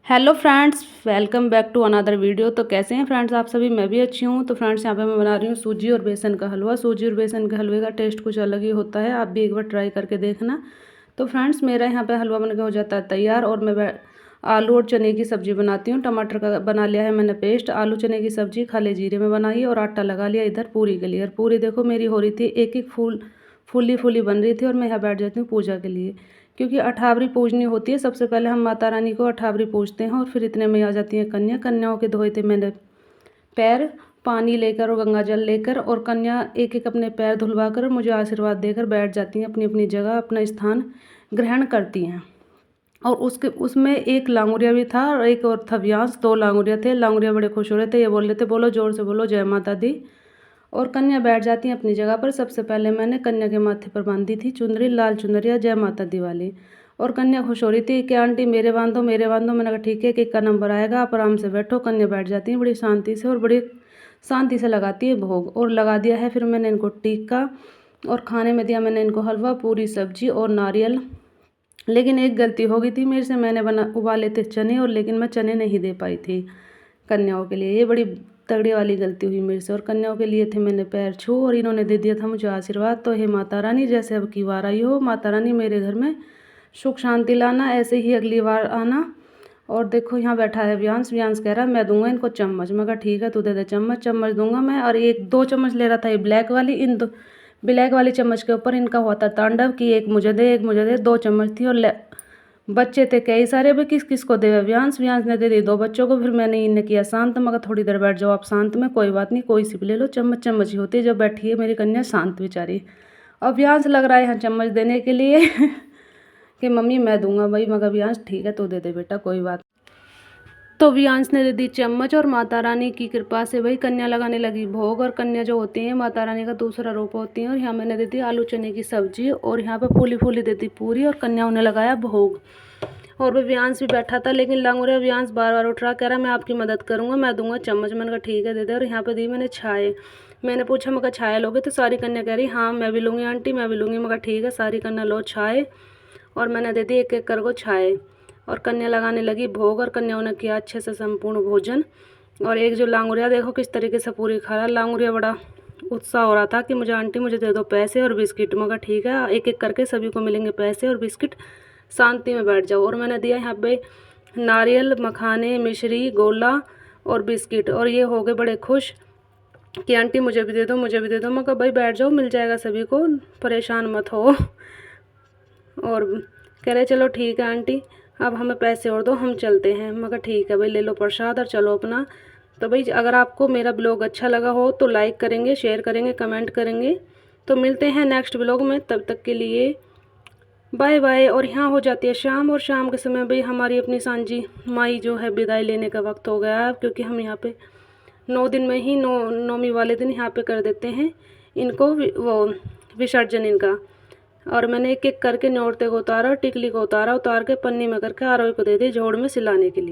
Hello friends, welcome back to another video. तो कैसे हैं फ्रेंड्स आप सभी? मैं भी अच्छी हूँ। तो फ्रेंड्स यहाँ पे मैं बना रही हूँ सूजी और बेसन का हलवा। सूजी और बेसन के हलवे का टेस्ट कुछ अलग ही होता है, आप भी एक बार ट्राई करके देखना। तो फ्रेंड्स मेरा यहाँ पे हलवा बनकर हो जाता है तैयार और मैं आलू और चने की सब्ज़ी बनाती हूँ। टमाटर का बना लिया है मैंने पेस्ट, आलू चने की सब्ज़ी खाली जीरे में बनाई और आटा लगा लिया इधर पूरी के लिए। और पूरी देखो मेरी हो रही थी, एक एक फूली फूली बन रही थी। और मैं यहाँ बैठ जाती हूँ पूजा के लिए, क्योंकि अठावरी पूजनी होती है। सबसे पहले हम माता रानी को अठावरी पूजते हैं और फिर इतने में आ जाती हैं कन्याओं के धोए थे मैंने पैर पानी लेकर और गंगा जल लेकर, और कन्या एक एक अपने पैर धुलवा कर मुझे आशीर्वाद देकर बैठ जाती हैं अपनी अपनी जगह, अपना स्थान ग्रहण करती हैं। और उसमें एक लांगुरिया भी था और एक और था व्यांस, 2 लांगुरिया थे। लांगुरिया बड़े खुश हो रहे थे, ये बोल रहे थे बोलो जोर से बोलो जय माता दी। और कन्या बैठ जाती हैं अपनी जगह पर। सबसे पहले मैंने कन्या के माथे पर बांधी थी चुंदरी, लाल चुंदरिया जय माता दी वाली। और कन्या खुश हो रही थी कि आंटी मेरे बांधो मेरे बांधो। मैंने कहा ठीक है, केक का नंबर आएगा, आप आराम से बैठो। कन्या बैठ जाती है बड़ी शांति से और बड़ी शांति से लगाती है भोग। और लगा दिया है फिर मैंने इनको टीका, और खाने में दिया मैंने इनको हलवा पूरी सब्जी और नारियल। लेकिन एक गलती हो गई थी मेरे से, मैंने उबाले थे चने और लेकिन मैं चने नहीं दे पाई थी कन्याओं के लिए। ये बड़ी तगड़ी वाली गलती हुई मेरे से। और कन्याओं के लिए थे मैंने पैर छू और इन्होंने दे दिया था मुझे आशीर्वाद। तो हे माता रानी, जैसे अब की बार आई हो माता रानी मेरे घर में सुख शांति लाना, ऐसे ही अगली बार आना। और देखो यहाँ बैठा है व्यांश। व्यांश कह रहा है मैं दूंगा इनको चम्मच। मैं कहा ठीक है तू दे दे चम्मच। चम्मच दूंगा मैं। और 1-2 चम्मच ले रहा था ये ब्लैक वाली, इन दो ब्लैक वाली चम्मच के ऊपर इनका हुआ था तांडव कि एक मुझे दे एक मुझे दे। 2 चम्मच थी और बच्चे थे कई सारे, भाई किस किस को दे। व्यांश ने दे दी 2 बच्चों को। फिर मैंने इन्हें किया शांत, मगर थोड़ी देर बैठ जाओ आप शांत में, कोई बात नहीं कोई सी भी ले लो, चम्मच चम्मच ही होती है जब बैठी है मेरी कन्या शांत बेचारी। अब व्यांश लग रहा है यहाँ चम्मच देने के लिए कि मम्मी मैं दूंगा भाई। मगर व्यांश ठीक है तो दे दे बेटा कोई बात। तो व्यांश ने दे दी चम्मच और माता रानी की कृपा से भाई कन्या लगाने लगी भोग। और कन्या जो होती है माता रानी का दूसरा रूप होती है। और यहाँ मैंने दे दी आलू चने की सब्जी और यहाँ पे फूली फूली दे दी पूरी, और कन्याओं ने लगाया भोग। और वह व्यांश भी बैठा था, लेकिन लांगुरिया व्यांश बार बार उठ रहा, कह रहा मैं आपकी मदद करूँगा, मैं दूंगा चम्मच। मैंने कहा ठीक है दे दे। और यहाँ पे दी मैंने छाए। मैंने पूछा मगर छाया लोगे? तो सारी कन्या कह रही हाँ मैं भी लूँगी आंटी मैं भी लूँगी। मगर ठीक है सारी कन्या लो छाए। और मैंने दे दी एक एक कर को छाए। और कन्या लगाने लगी भोग और कन्याओं ने किया अच्छे से संपूर्ण भोजन। और एक जो लांगुरिया देखो किस तरीके से पूरी खा रहा। लांगुरिया बड़ा उत्साह हो रहा था कि मुझे आंटी मुझे दे दो पैसे और बिस्किट। मगर ठीक है एक एक करके सभी को मिलेंगे पैसे और बिस्किट, शांति में बैठ जाओ। और मैंने दिया यहाँ पे नारियल, मखाने, मिश्री, गोला और बिस्किट। और ये हो गए बड़े खुश कि आंटी मुझे भी दे दो मुझे भी दे दो। मगर भाई बैठ जाओ मिल जाएगा सभी को, परेशान मत हो। और कह रहे चलो ठीक है आंटी अब हमें पैसे और दो हम चलते हैं। मगर ठीक है भाई ले लो प्रसाद और चलो अपना। तो भाई अगर आपको मेरा ब्लॉग अच्छा लगा हो तो लाइक करेंगे, शेयर करेंगे, कमेंट करेंगे। तो मिलते हैं नेक्स्ट ब्लॉग में, तब तक के लिए बाय बाय। और यहाँ हो जाती है शाम, और शाम के समय भाई हमारी अपनी सांझी माई जो है विदाई लेने का वक्त हो गया है, क्योंकि हम यहाँ पे 9 दिन में ही नौमी वाले दिन यहाँ पे कर देते हैं इनको वो विसर्जन इनका। और मैंने एक एक करके नौरते को उतारा, टिकली को उतार के पन्नी में करके आरोही को दे दी जोड़ में सिलाने के लिए।